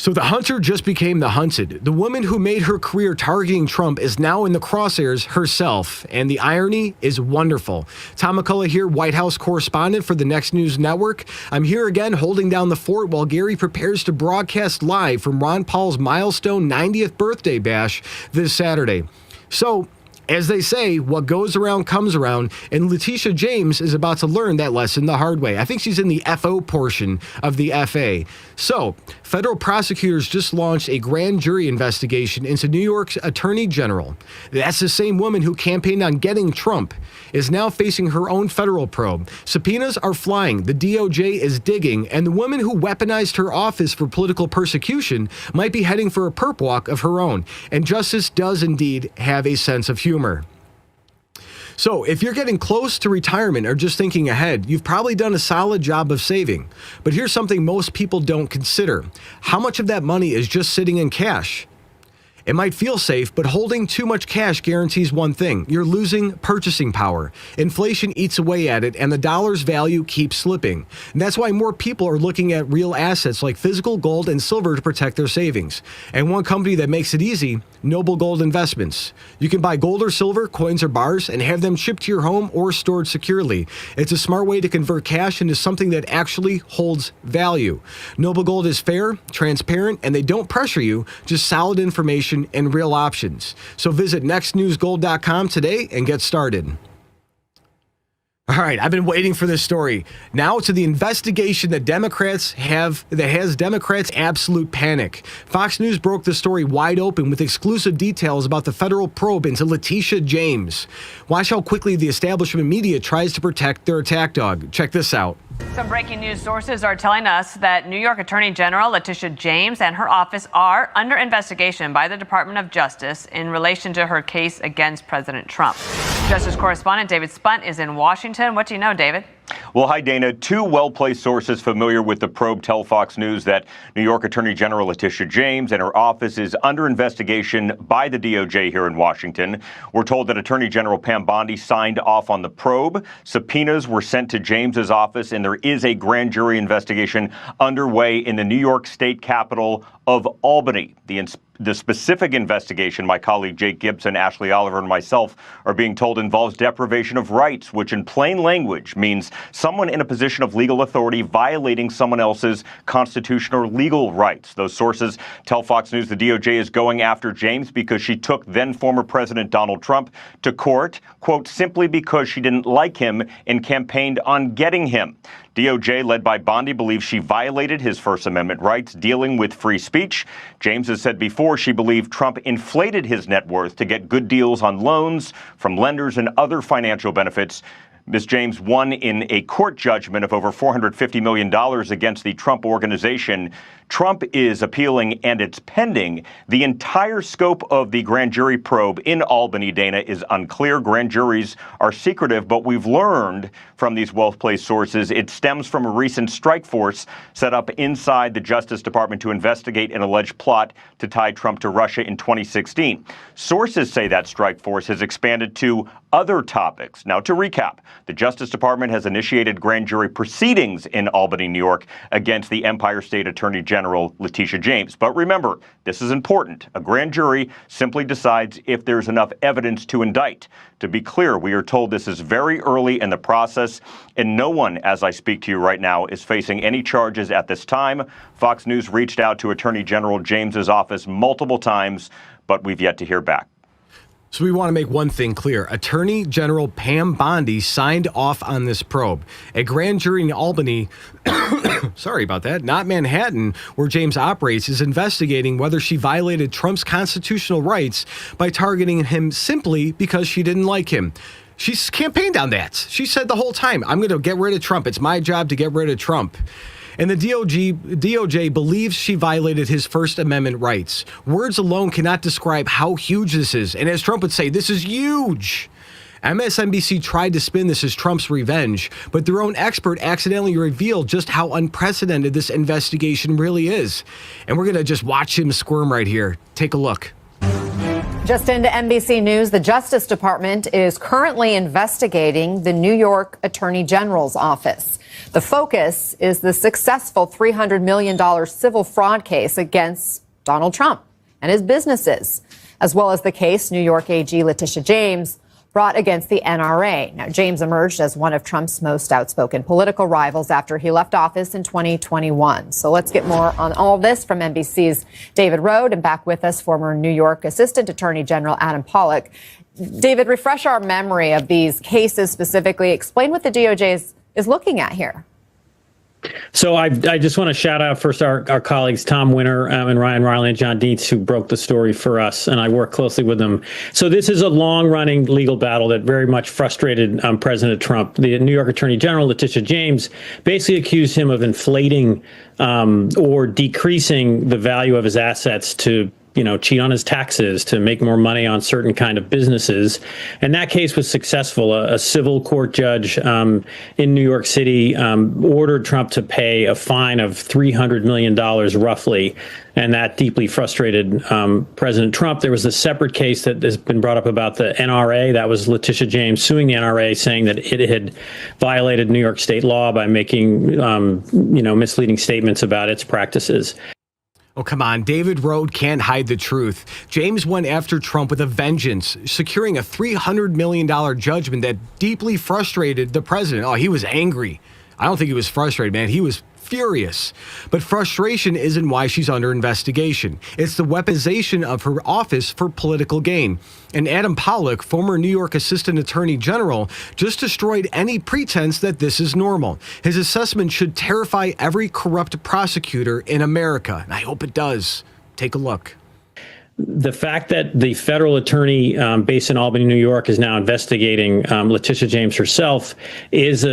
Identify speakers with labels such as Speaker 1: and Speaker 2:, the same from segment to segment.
Speaker 1: So the hunter just became the hunted. The woman who made her career targeting Trump is now in the crosshairs herself, and the irony is wonderful. Tom McCullough here, White House correspondent for the Next News Network. I'm here again holding down the fort while Gary prepares to broadcast live from Ron Paul's milestone 90th birthday bash this Saturday. So, as they say, what goes around comes around, and Letitia James is about to learn that lesson the hard way. I think she's in the FO portion of the FA. So, federal prosecutors just launched a grand jury investigation into New York's Attorney General. That's the same woman who campaigned on getting Trump, is now facing her own federal probe. Subpoenas are flying, the DOJ is digging, and the woman who weaponized her office for political persecution might be heading for a perp walk of her own. And justice does indeed have a sense of humor. So if you're getting close to retirement or just thinking ahead, you've probably done a solid job of saving. But here's something most people don't consider. How much of that money is just sitting in cash? It might feel safe, but holding too much cash guarantees one thing. You're losing purchasing power. Inflation eats away at it, and the dollar's value keeps slipping. And that's why more people are looking at real assets like physical gold and silver to protect their savings. And one company that makes it easy, Noble Gold Investments. You can buy gold or silver, coins or bars, and have them shipped to your home or stored securely. It's a smart way to convert cash into something that actually holds value. Noble Gold is fair, transparent, and they don't pressure you, just solid information and real options. So visit nextnewsgold.com today and get started. All right, I've been waiting for this story. Now to the investigation that has Democrats absolute panic. Fox News broke the story wide open with exclusive details about the federal probe into Letitia James. Watch how quickly the establishment media tries to protect their attack dog. Check this out.
Speaker 2: Some breaking news sources are telling us that New York Attorney General Letitia James and her office are under investigation by the Department of Justice in relation to her case against President Trump. Justice correspondent David Spunt is in Washington. What do you know, David?
Speaker 3: Well, hi, Dana. Two well-placed sources familiar with the probe tell Fox News that New York Attorney General Letitia James and her office is under investigation by the DOJ here in Washington. We're told that Attorney General Pam Bondi signed off on the probe. Subpoenas were sent to James's office, and there is a grand jury investigation underway in the New York State capital of Albany. The specific investigation, my colleague Jake Gibson, Ashley Oliver, and myself are being told involves deprivation of rights, which in plain language means someone in a position of legal authority violating someone else's constitutional or legal rights. Those sources tell Fox News the DOJ is going after James because she took then former President Donald Trump to court, quote, simply because she didn't like him and campaigned on getting him. DOJ, led by Bondi, believes she violated his First Amendment rights dealing with free speech. James has said before she believed Trump inflated his net worth to get good deals on loans from lenders and other financial benefits. Ms. James won in a court judgment of over $450 million against the Trump organization. Trump is appealing, and it's pending. The entire scope of the grand jury probe in Albany, Dana, is unclear. Grand juries are secretive, but we've learned from these well-placed sources it stems from a recent strike force set up inside the Justice Department to investigate an alleged plot to tie Trump to Russia in 2016. Sources say that strike force has expanded to other topics. Now, to recap, the Justice Department has initiated grand jury proceedings in Albany, New York, against the Empire State Attorney General Letitia James. But remember, this is important. A grand jury simply decides if there's enough evidence to indict. To be clear, we are told this is very early in the process, and no one, as I speak to you right now, is facing any charges at this time. Fox News reached out to Attorney General James's office multiple times, but we've yet to hear back.
Speaker 1: So we want to make one thing clear. Attorney General Pam Bondi signed off on this probe. A grand jury in Albany, sorry about that, not Manhattan, where James operates, is investigating whether she violated Trump's constitutional rights by targeting him simply because she didn't like him. She's campaigned on that. She said the whole time, I'm going to get rid of Trump. It's my job to get rid of Trump. And the DOJ believes she violated his First Amendment rights. Words alone cannot describe how huge this is. And as Trump would say, this is huge. MSNBC tried to spin this as Trump's revenge, but their own expert accidentally revealed just how unprecedented this investigation really is. And we're going to just watch him squirm right here. Take a look.
Speaker 4: Just into NBC News, the Justice Department is currently investigating the New York Attorney General's office. The focus is the successful $300 million civil fraud case against Donald Trump and his businesses, as well as the case New York AG Letitia James brought against the NRA. Now, James emerged as one of Trump's most outspoken political rivals after he left office in 2021. So let's get more on all this from NBC's David Rode, and back with us, former New York Assistant Attorney General Adam Pollack. David, refresh our memory of these cases specifically. Explain what the DOJ is looking at here.
Speaker 5: So I just want to shout out first our colleagues, Tom Winter and Ryan Riley and John Dietz, who broke the story for us, and I work closely with them. So this is a long-running legal battle that very much frustrated President Trump. The New York Attorney General, Letitia James, basically accused him of inflating or decreasing the value of his assets to cheat on his taxes, to make more money on certain kind of businesses. And that case was successful. A civil court judge in New York City ordered Trump to pay a fine of $300 million roughly. And that deeply frustrated President Trump. There was a separate case that has been brought up about the NRA. That was Letitia James suing the NRA, saying that it had violated New York state law by making, misleading statements about its practices.
Speaker 1: Oh, come on. David Rode can't hide the truth. James went after Trump with a vengeance, securing a $300 million judgment that deeply frustrated the president. Oh, he was angry. I don't think he was frustrated, man. He was furious. But frustration isn't why she's under investigation. It's the weaponization of her office for political gain. And Adam Pollack, former New York Assistant Attorney General, just destroyed any pretense that this is normal. His assessment should terrify every corrupt prosecutor in America. And I hope it does. Take a look.
Speaker 5: The fact that the federal attorney based in Albany, New York, is now investigating Letitia James herself is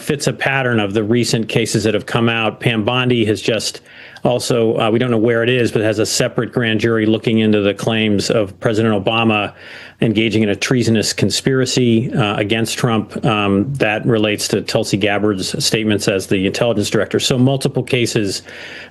Speaker 5: fits a pattern of the recent cases that have come out. Pam Bondi has just also, we don't know where it is, but has a separate grand jury looking into the claims of President Obama engaging in a treasonous conspiracy against Trump that relates to Tulsi Gabbard's statements as the intelligence director. So multiple cases,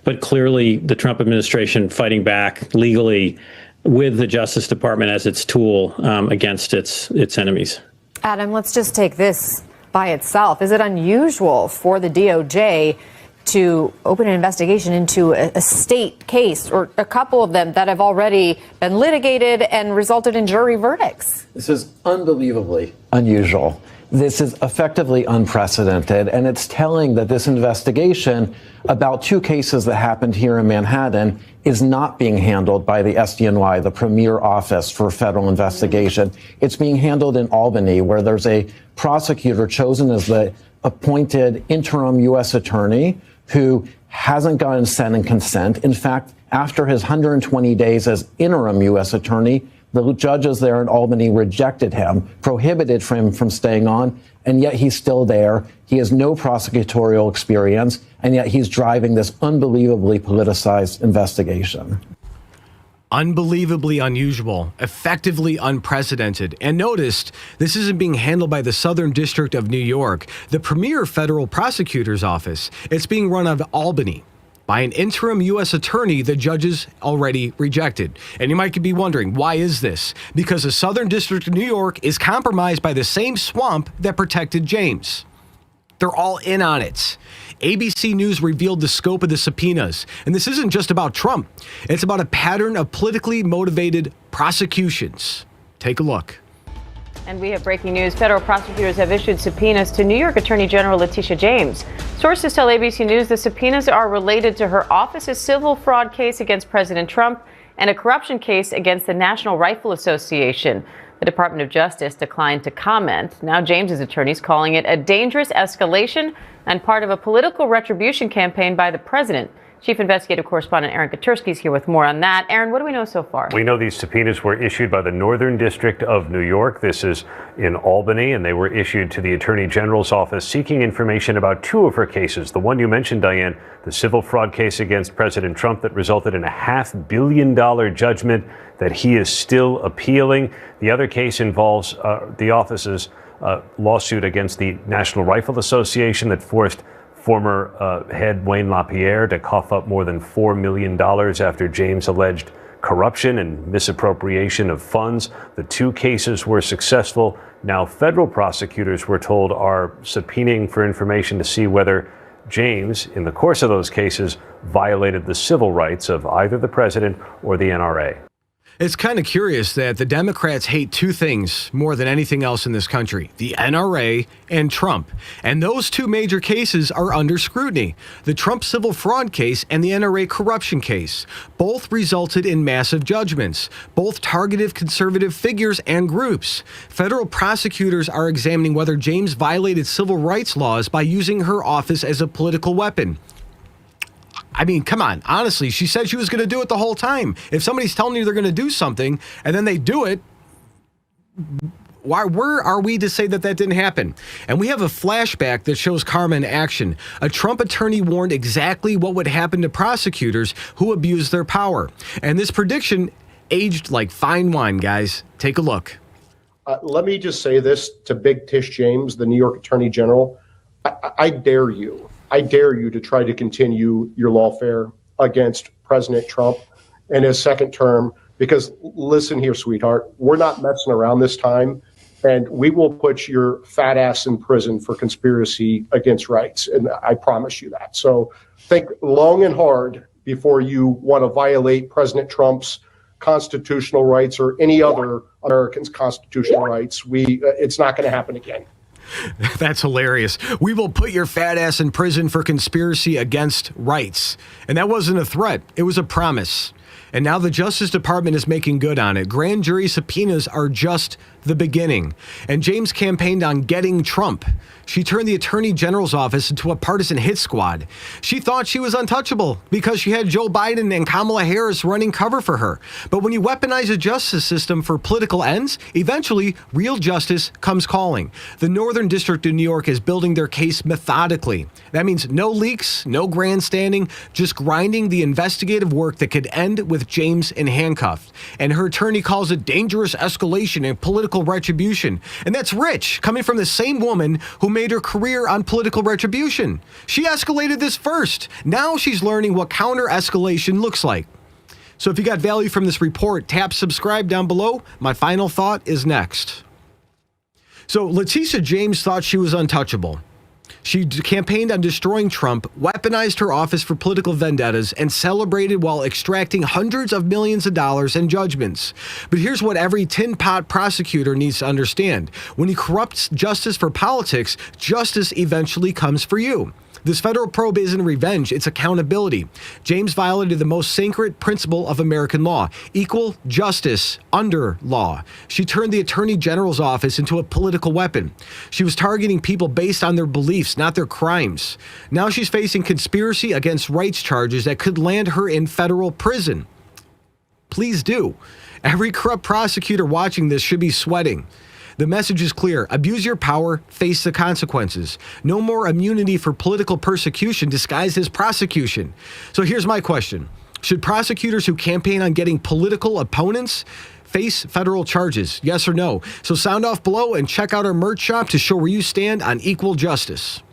Speaker 5: but clearly the Trump administration fighting back legally with the Justice Department as its tool against its enemies.
Speaker 4: Adam, let's just take this by itself. Is it unusual for the DOJ to open an investigation into a state case, or a couple of them that have already been litigated and resulted in jury verdicts?
Speaker 6: This is unbelievably unusual. This is effectively unprecedented, and it's telling that this investigation about two cases that happened here in Manhattan is not being handled by the SDNY, the premier office for federal investigation. It's being handled in Albany, where there's a prosecutor chosen as the appointed interim U.S. attorney who hasn't gotten Senate consent. In fact, after his 120 days as interim U.S. attorney, the judges there in Albany rejected him, prohibited him from staying on, and yet he's still there. He has no prosecutorial experience, and yet he's driving this unbelievably politicized investigation.
Speaker 1: Unbelievably unusual, effectively unprecedented. And noticed, this isn't being handled by the Southern District of New York, the premier federal prosecutor's office. It's being run out of Albany by an interim U.S. attorney the judges already rejected. And you might be wondering, why is this? Because the Southern District of New York is compromised by the same swamp that protected James. They're all in on it. ABC News revealed the scope of the subpoenas. And this isn't just about Trump. It's about a pattern of politically motivated prosecutions. Take a look.
Speaker 2: And we have breaking news. Federal prosecutors have issued subpoenas to New York Attorney General Letitia James. Sources tell ABC News the subpoenas are related to her office's civil fraud case against President Trump and a corruption case against the National Rifle Association. The Department of Justice declined to comment. Now James's attorneys calling it a dangerous escalation and part of a political retribution campaign by the president. Chief Investigative Correspondent Aaron Katersky is here with more on that. Aaron, what do we know so far?
Speaker 7: We know these subpoenas were issued by the Northern District of New York. This is in Albany, and they were issued to the Attorney General's office seeking information about two of her cases. The one you mentioned, Diane, the civil fraud case against President Trump that resulted in a $500 million judgment that he is still appealing. The other case involves the office's lawsuit against the National Rifle Association that forced former head Wayne LaPierre to cough up more than $4 million after James alleged corruption and misappropriation of funds. The 2 cases were successful. Now, federal prosecutors, we're told, are subpoenaing for information to see whether James, in the course of those cases, violated the civil rights of either the president or the NRA.
Speaker 1: It's kind of curious that the Democrats hate 2 things more than anything else in this country, the NRA and Trump. And those 2 major cases are under scrutiny, the Trump civil fraud case and the NRA corruption case. Both resulted in massive judgments. Both targeted conservative figures and groups. Federal prosecutors are examining whether James violated civil rights laws by using her office as a political weapon. I mean, come on. Honestly, she said she was going to do it the whole time. If somebody's telling you they're going to do something and then they do it, where are we to say that that didn't happen? And we have a flashback that shows karma in action. A Trump attorney warned exactly what would happen to prosecutors who abuse their power. And this prediction aged like fine wine, guys. Take a look.
Speaker 8: Let me just say this to Big Tish James, the New York Attorney General. I dare you. I dare you to try to continue your lawfare against President Trump in his second term, because listen here, sweetheart, we're not messing around this time, and we will put your fat ass in prison for conspiracy against rights. And I promise you that. So think long and hard before you want to violate President Trump's constitutional rights or any other American's constitutional rights. It's not going to happen again.
Speaker 1: That's hilarious. We will put your fat ass in prison for conspiracy against rights. And that wasn't a threat. It was a promise. And now the Justice Department is making good on it. Grand jury subpoenas are just the beginning. And James campaigned on getting Trump. She turned the Attorney General's office into a partisan hit squad. She thought she was untouchable because she had Joe Biden and Kamala Harris running cover for her. But when you weaponize a justice system for political ends, eventually real justice comes calling. The Northern District of New York is building their case methodically. That means no leaks, no grandstanding, just grinding the investigative work that could end with James in handcuffs. And her attorney calls it dangerous escalation and political retribution. And that's rich, coming from the same woman who made her career on political retribution. She escalated this first. Now she's learning what counter escalation looks like. So if you got value from this report, tap subscribe down below. My final thought is next. So Letitia James thought she was untouchable. She campaigned on destroying Trump, weaponized her office for political vendettas, and celebrated while extracting hundreds of millions of dollars in judgments. But here's what every tin pot prosecutor needs to understand. When he corrupts justice for politics, justice eventually comes for you. This federal probe isn't revenge, it's accountability. James violated the most sacred principle of American law, equal justice under law. She turned the Attorney General's office into a political weapon. She was targeting people based on their beliefs, not their crimes. Now she's facing conspiracy against rights charges that could land her in federal prison. Please do. Every corrupt prosecutor watching this should be sweating. The message is clear. Abuse your power, face the consequences. No more immunity for political persecution disguised as prosecution. So here's my question. Should prosecutors who campaign on getting political opponents face federal charges? Yes or no? So sound off below and check out our merch shop to show where you stand on equal justice.